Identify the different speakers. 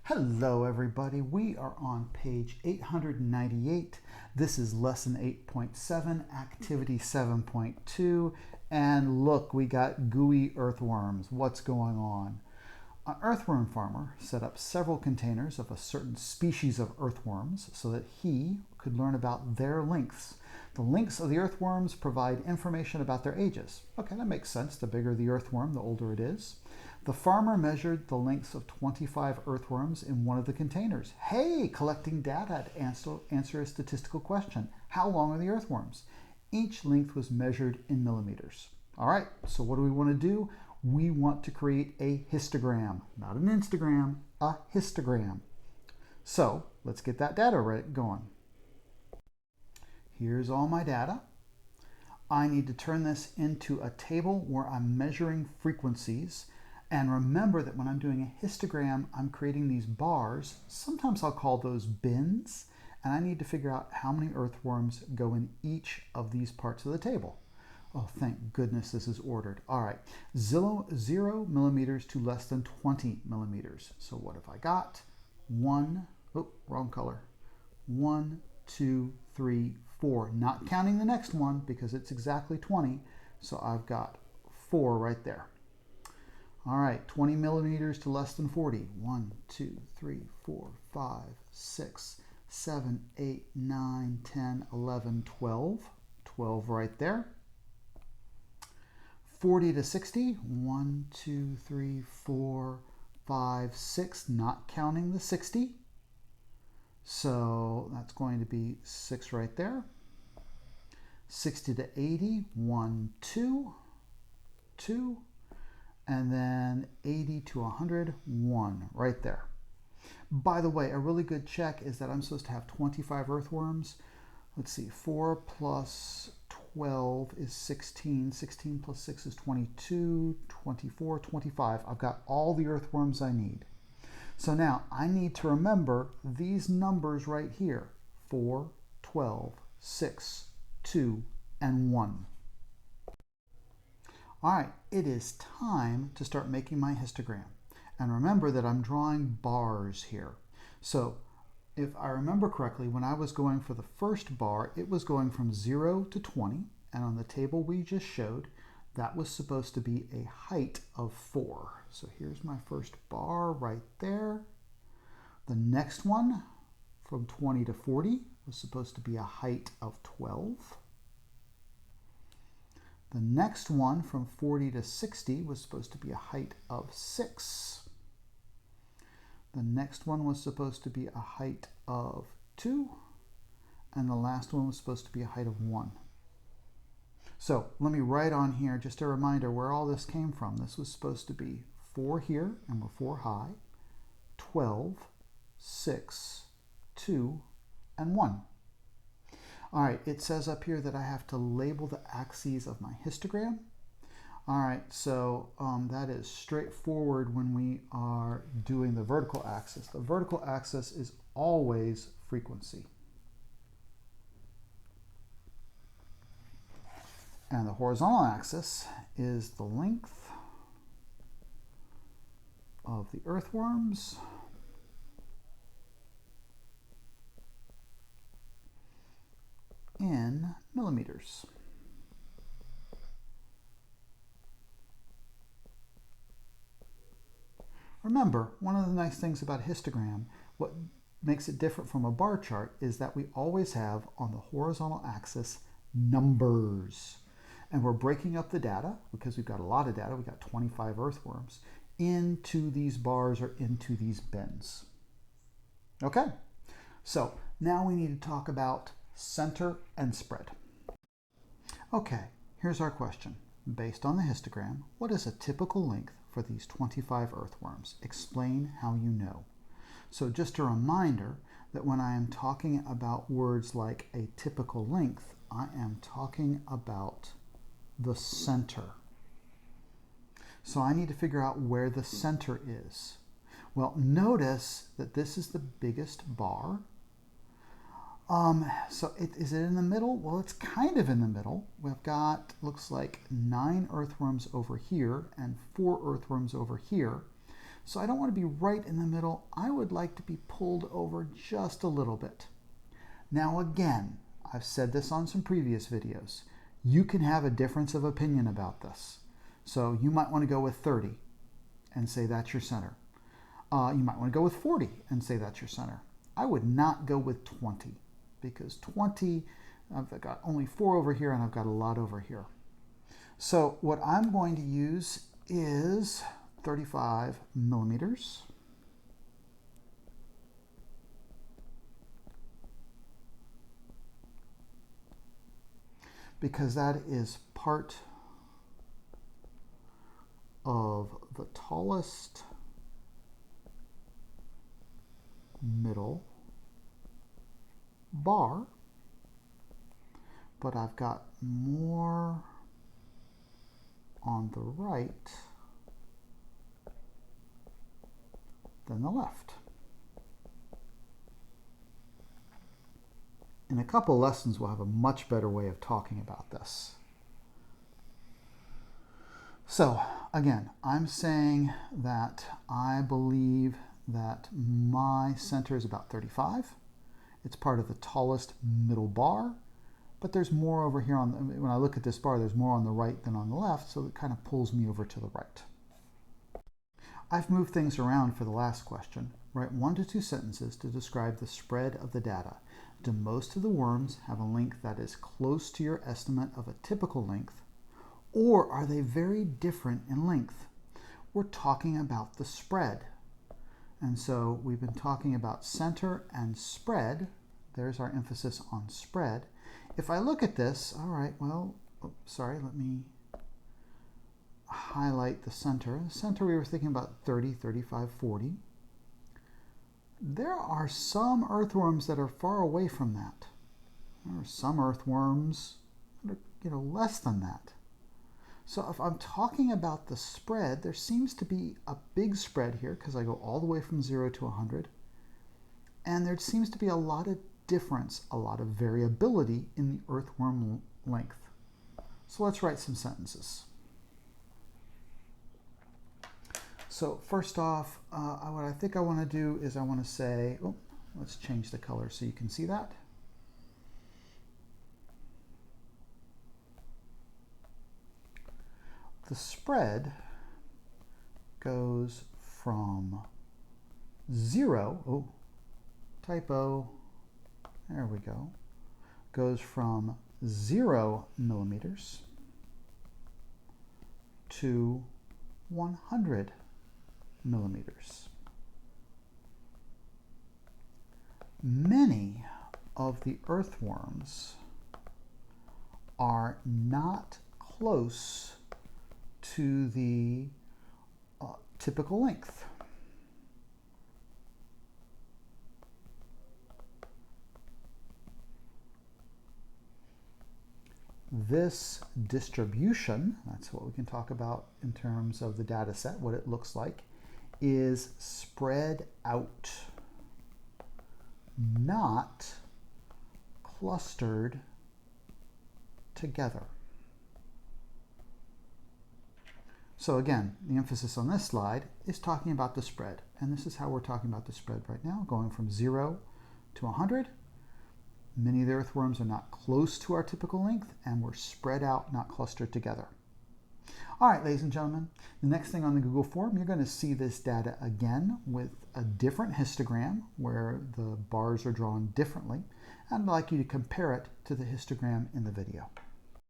Speaker 1: Hello everybody, we are on page 898. This is lesson 8.7, activity 7.2, and look, we got gooey earthworms. What's going on? An earthworm farmer set up several containers of a certain species of earthworms so that he could learn about their lengths. The lengths of the earthworms provide information about their ages. Okay, that makes sense. The bigger the earthworm, the older it is. The farmer measured the lengths of 25 earthworms in one of the containers. Hey, collecting data to answer a statistical question. How long are the earthworms? Each length was measured in millimeters. All right, so what do we want to do? We want to create a histogram, not an Instagram, a histogram. So let's get that data going. Here's all my data. I need to turn this into a table where I'm measuring frequencies. And remember that when I'm doing a histogram, I'm creating these bars. Sometimes I'll call those bins. And I need to figure out how many earthworms go in each of these parts of the table. Oh, thank goodness this is ordered. All right, 0 millimeters to less than 20 millimeters. So what have I got? Wrong color. 1, 2, 3, 4. Not counting the next one because it's exactly 20. So I've got 4 right there. All right, 20 millimeters to less than 40. 1, 2, 3, 4, 5, 6, 7, 8, 9, 10, 11, 12. 12 right there. 40 to 60. 1, 2, 3, 4, 5, 6. Not counting the 60. So that's going to be 6 right there. 60 to 80. 1, 2, 2. And then 80 to 100, 1 right there. By the way, a really good check is that I'm supposed to have 25 earthworms. Let's see, 4 plus 12 is 16. 16 plus 6 is 22, 24, 25. I've got all the earthworms I need. So now I need to remember these numbers right here. 4, 12, 6, 2, and 1. All right, it is time to start making my histogram. And remember that I'm drawing bars here. So if I remember correctly, when I was going for the first bar, it was going from 0 to 20. And on the table we just showed, that was supposed to be a height of 4. So here's my first bar right there. The next one from 20 to 40 was supposed to be a height of 12. The next one from 40 to 60 was supposed to be a height of 6. The next one was supposed to be a height of 2. And the last one was supposed to be a height of 1. So let me write on here just a reminder where all this came from. This was supposed to be 4 here, and we're 4 high, 12, 6, 2, and 1. All right, it says up here that I have to label the axes of my histogram. All right, so that is straightforward when we are doing the vertical axis. The vertical axis is always frequency. And the horizontal axis is the length of the earthworms in millimeters. Remember, one of the nice things about a histogram, what makes it different from a bar chart, is that we always have on the horizontal axis numbers. And we're breaking up the data, because we've got a lot of data, we've got 25 earthworms, into these bars or into these bins. Okay, so now we need to talk about center and spread. Okay, here's our question. Based on the histogram, what is a typical length for these 25 earthworms? Explain how you know. So just a reminder that when I am talking about words like a typical length, I am talking about the center. So I need to figure out where the center is. Well, notice that this is the biggest bar. Is it in the middle? Well, it's kind of in the middle. We've got, looks like 9 earthworms over here and 4 earthworms over here. So I don't want to be right in the middle. I would like to be pulled over just a little bit. Now again, I've said this on some previous videos. You can have a difference of opinion about this. So you might want to go with 30 and say that's your center. You might want to go with 40 and say that's your center. I would not go with 20 because 20, I've got only 4 over here and I've got a lot over here. So what I'm going to use is 35 millimeters. Because that is part of the tallest middle bar, but I've got more on the right than the left. In a couple lessons, we'll have a much better way of talking about this. So again, I'm saying that I believe that my center is about 35. It's part of the tallest middle bar, but there's more over here when I look at this bar, there's more on the right than on the left, so it kind of pulls me over to the right. I've moved things around for the last question. Write 1 to 2 sentences to describe the spread of the data. Do most of the worms have a length that is close to your estimate of a typical length, or are they very different in length? We're talking about the spread. And so we've been talking about center and spread. There's our emphasis on spread. If I look at this, all right, well, sorry, let me highlight the center. The center we were thinking about 30, 35, 40. There are some earthworms that are far away from that. There are some earthworms that are, less than that. So if I'm talking about the spread, there seems to be a big spread here because I go all the way from 0 to 100. And there seems to be a lot of difference, a lot of variability in the earthworm length. So let's write some sentences. So first off, what I think I want to do is I want to say, let's change the color so you can see that. The spread goes from 0, typo, there we go, goes from 0 millimeters to 100 millimeters. Many of the earthworms are not close to the typical length. This distribution, that's what we can talk about in terms of the data set, what it looks like, is spread out, not clustered together. So again, the emphasis on this slide is talking about the spread. And this is how we're talking about the spread right now, going from 0 to 100. Many of the earthworms are not close to our typical length, and we're spread out, not clustered together. All right, ladies and gentlemen, the next thing on the Google form, you're going to see this data again with a different histogram where the bars are drawn differently. And I'd like you to compare it to the histogram in the video.